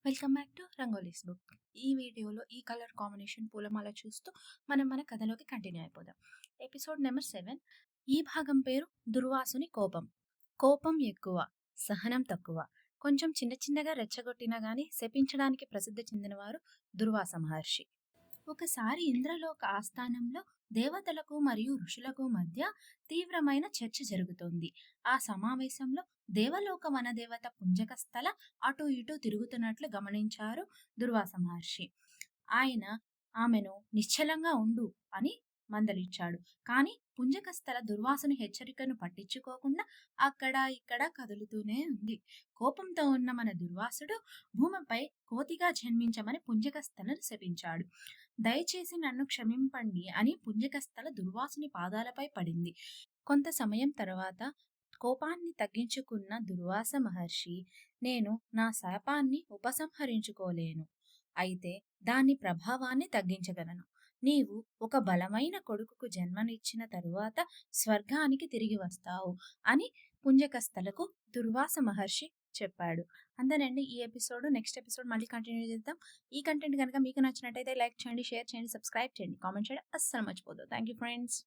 Welcome back to rangolis book. ఈ వీడియోలో ఈ కలర్ కాంబినేషన్ పూలమాల చూస్తూ మనం మన కథలోకి కంటిన్యూ అయిపోదాం. Episode number 7. ఈ భాగం పేరు దుర్వాసుని కోపం. కోపం ఎక్కువ, సహనం తక్కువ. కొంచెం చిన్న చిన్నగా రెచ్చగొట్టినా గాని శపించడానికి ప్రసిద్ధి చెందినవారు దుర్వాస మహర్షి. ఒకసారి ఇంద్రలోక ఆస్థానంలో దేవతలకు మరియు ఋషులకు మధ్య తీవ్రమైన చర్చ జరుగుతోంది. ఆ సమావేశంలో దేవలోక వనదేవత పుంజకస్థల అటు ఇటు తిరుగుతున్నట్లు గమనించారు దుర్వాస మహర్షి. ఆయన ఆమెను నిశ్చలంగా ఉండు అని మందలిచ్చాడు. కానీ పుంజకస్థల దుర్వాసుని హెచ్చరికను పట్టించుకోకుండా అక్కడ ఇక్కడ కదులుతూనే ఉంది. కోపంతో ఉన్న మన దుర్వాసుడు భూమిపై కోతిగా జన్మించమని పుంజకస్థలను శపించాడు. దయచేసి నన్ను క్షమింపండి అని పుంజకస్థల దుర్వాసుని పాదాలపై పడింది. కొంత సమయం తర్వాత కోపాన్ని తగ్గించుకున్న దుర్వాస మహర్షి, నేను నా శాపాన్ని ఉపసంహరించుకోలేను, అయితే దాని ప్రభావాన్ని తగ్గించగలను. నీవు ఒక బలమైన కొడుకుకు జన్మనిచ్చిన తరువాత స్వర్గానికి తిరిగి వస్తావు అని పుంజకస్థలకు దుర్వాస మహర్షి చెప్పాడు. అంతేనండి ఈ ఎపిసోడ్. నెక్స్ట్ ఎపిసోడ్ మళ్ళీ కంటిన్యూ చేద్దాం. ఈ కంటెంట్ కనుక మీకు నచ్చినట్టయితే లైక్ చేయండి, షేర్ చేయండి, సబ్స్క్రైబ్ చేయండి, కామెంట్ చేయడం అస్సలు మర్చిపోదు. Thank you friends.